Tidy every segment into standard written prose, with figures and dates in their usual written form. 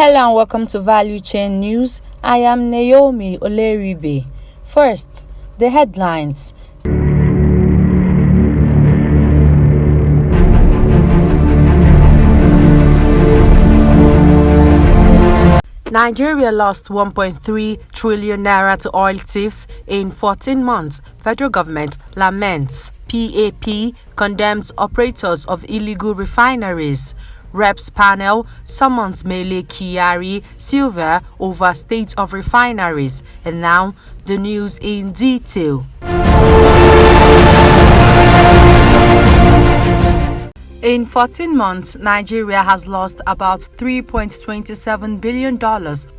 Hello and welcome to Valuechain News. I am Naomi Oleribe. First, the headlines. Nigeria lost 1.3 trillion naira to oil thieves in 14 months. Federal government laments. PAP condemns operators of illegal refineries. Reps panel summons Mele Kyari Silver over state of refineries. And now the news in detail. In 14 months, Nigeria has lost about $3.27 billion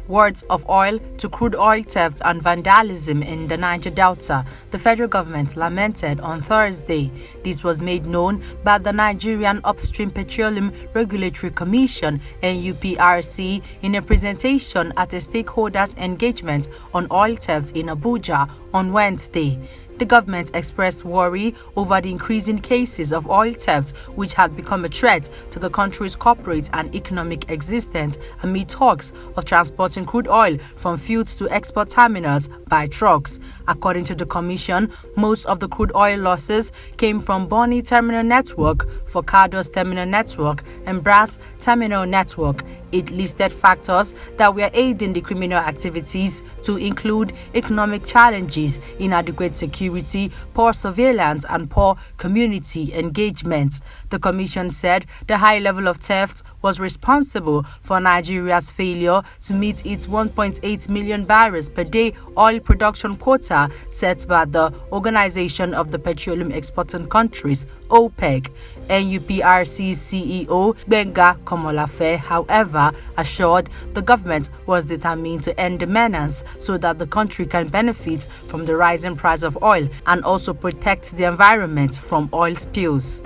worth of oil to crude oil theft and vandalism in the Niger Delta, the federal government lamented on Thursday. This was made known by the Nigerian Upstream Petroleum Regulatory Commission (NUPRC) in a presentation at a stakeholders' engagement on oil theft in Abuja on Wednesday. The government expressed worry over the increasing cases of oil theft, which had become a threat to the country's corporate and economic existence amid talks of transporting crude oil from fields to export terminals by trucks. According to the commission, most of the crude oil losses came from Bonny Terminal Network, Forcados Terminal Network, and Brass Terminal Network. It listed factors that were aiding the criminal activities to include economic challenges, inadequate security, poor surveillance, and poor community engagement. The commission said the high level of theft was responsible for Nigeria's failure to meet its 1.8 million barrels per day oil production quota set by the Organization of the Petroleum Exporting Countries, OPEC. NUPRC's CEO Benga Komolafe, however, assured the government was determined to end the menace so that the country can benefit from the rising price of oil and also protect the environment from oil spills.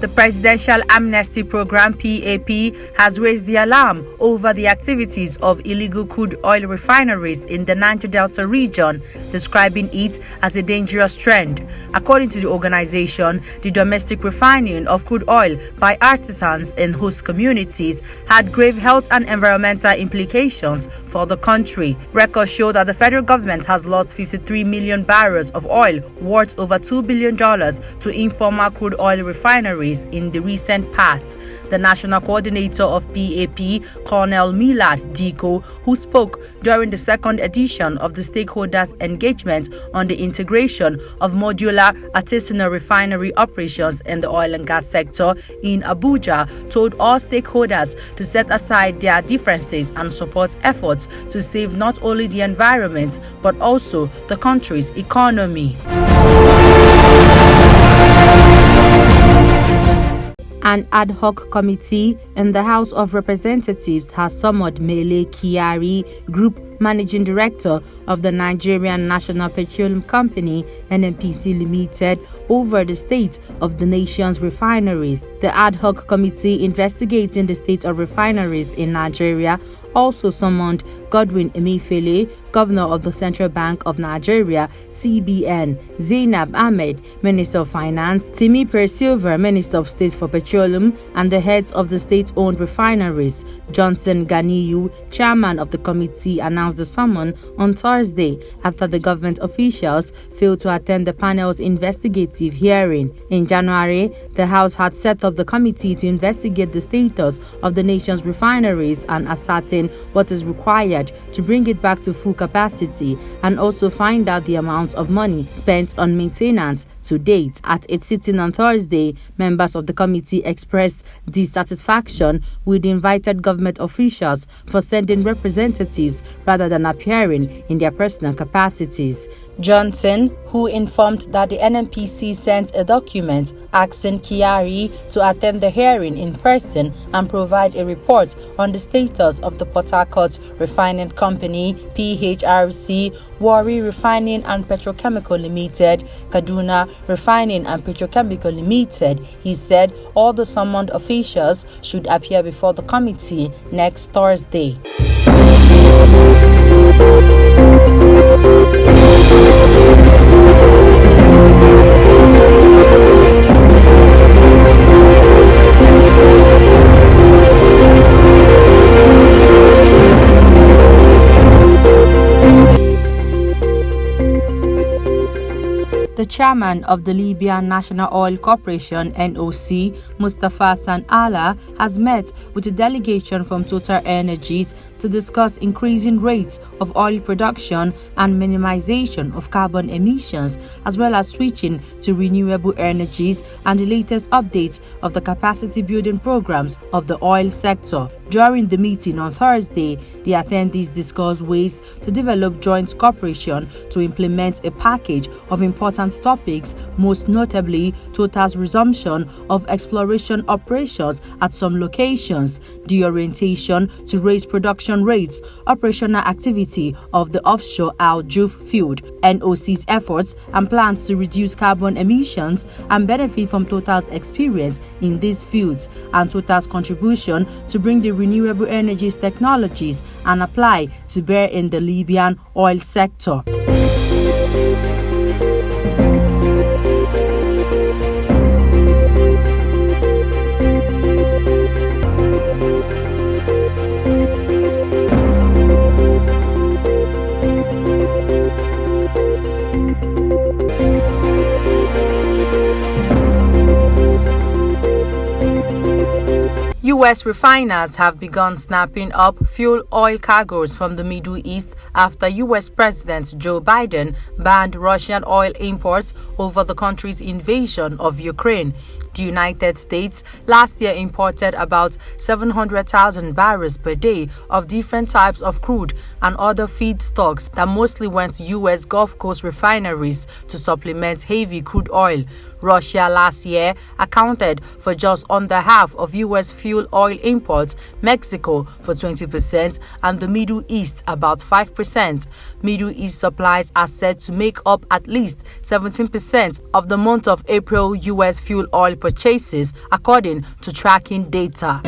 The Presidential Amnesty Program (PAP) has raised the alarm over the activities of illegal crude oil refineries in the Niger Delta region, describing it as a dangerous trend. According to the organization, the domestic refining of crude oil by artisans in host communities had grave health and environmental implications for the country. Records show that the federal government has lost 53 million barrels of oil worth over $2 billion to informal crude oil refineries in the recent past. The national coordinator of PAP, Colonel Millard Diko, who spoke during the second edition of the stakeholders' engagement on the integration of modular artisanal refinery operations in the oil and gas sector in Abuja, told all stakeholders to set aside their differences and support efforts to save not only the environment but also the country's economy. An ad hoc committee in the House of Representatives has summoned Mele Kyari, Group Managing Director of the Nigerian National Petroleum Company (NNPC) Limited, over the state of the nation's refineries. The ad hoc committee investigating the state of refineries in Nigeria also summoned Godwin Emefiele, Governor of the Central Bank of Nigeria (CBN), Zainab Ahmed, Minister of Finance, Timi Silver, Minister of State for Petroleum, and the heads of the state-owned refineries. Johnson Ganiyu, chairman of the committee, announced the summon on Thursday after the government officials failed to attend the panel's investigative hearing. In January, the House had set up the committee to investigate the status of the nation's refineries and ascertain what is required to bring it back to full capacity, and also find out the amount of money spent on maintenance to date. At its sitting on Thursday, members of the committee expressed dissatisfaction with the invited government officials for sending representatives rather than appearing in their personal capacities. Johnson, who informed that the NNPC sent a document asking Kyari to attend the hearing in person and provide a report on the status of the Port Harcourt Refining Company (PHRC), Warri Refining and Petrochemical Limited, Kaduna Refining and Petrochemical Limited. He said all the summoned officials should appear before the committee next Thursday. The chairman of the Libyan National Oil Corporation (NOC), Mustafa Sanala, has met with a delegation from Total Energies to discuss increasing rates of oil production and minimization of carbon emissions, as well as switching to renewable energies and the latest updates of the capacity building programs of the oil sector. During the meeting on Thursday, the attendees discussed ways to develop joint cooperation to implement a package of important topics, most notably Total's resumption of exploration operations at some locations, the orientation to raise production rates, operational activity of the offshore Al Juf field, NOC's efforts and plans to reduce carbon emissions and benefit from Total's experience in these fields, and Total's contribution to bring the renewable energies technologies and apply to bear in the Libyan oil sector. U.S. refiners have begun snapping up fuel oil cargoes from the Middle East after U.S. President Joe Biden banned Russian oil imports over the country's invasion of Ukraine. The United States last year imported about 700,000 barrels per day of different types of crude and other feedstocks that mostly went to U.S. Gulf Coast refineries to supplement heavy crude oil. Russia last year accounted for just under half of U.S. fuel oil imports, Mexico for 20%, and the Middle East about 5%. Middle East supplies are said to make up at least 17% of the month of April U.S. fuel oil purchases, according to tracking data.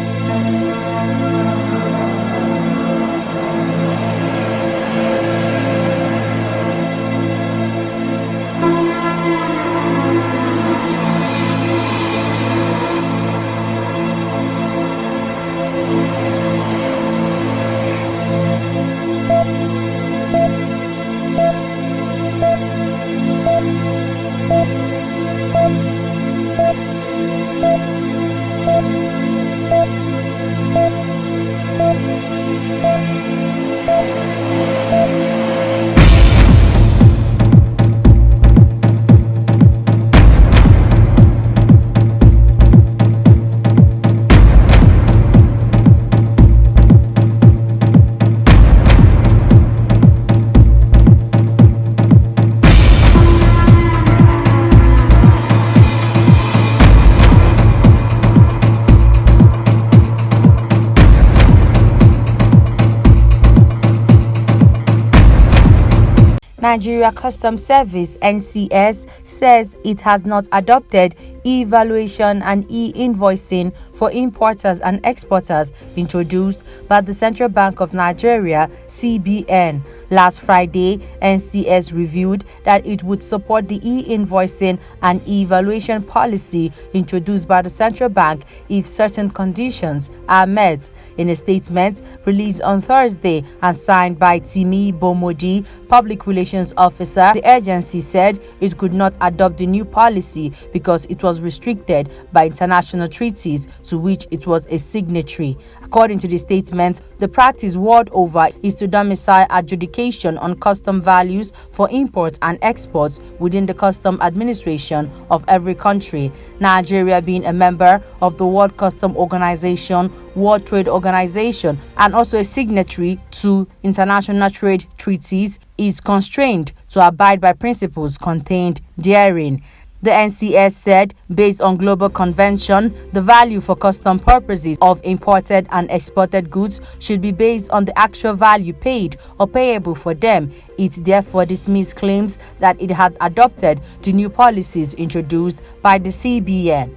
Nigeria Customs Service (NCS) says it has not adopted e-valuation and e-invoicing for importers and exporters introduced by the Central Bank of Nigeria (CBN). Last Friday, NCS revealed that it would support the e-invoicing and e-valuation policy introduced by the Central Bank if certain conditions are met. In a statement released on Thursday and signed by Timi Bomodi, Public Relations Officer, the agency said it could not adopt the new policy because it was restricted by international treaties to which it was a signatory. According to the statement, the practice world over is to domicile adjudication on custom values for imports and exports within the custom administration of every country. Nigeria, being a member of the World Customs Organization, World Trade Organization, and also a signatory to international trade treaties, is constrained to abide by principles contained therein. The NCS said, based on global convention, the value for custom purposes of imported and exported goods should be based on the actual value paid or payable for them. It therefore dismissed claims that it had adopted the new policies introduced by the CBN.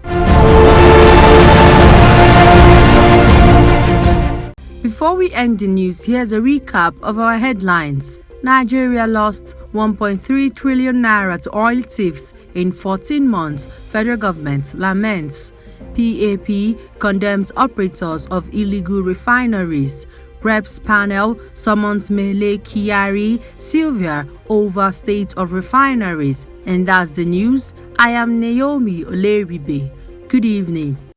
Before we end the news, here's a recap of our headlines. Nigeria lost 1.3 trillion naira to oil thieves in 14 months, federal government laments. PAP condemns operators of illegal refineries. Reps panel summons Mele Kyari Sylvia over state of refineries. And that's the news. I am Naomi Oleribe. Good evening.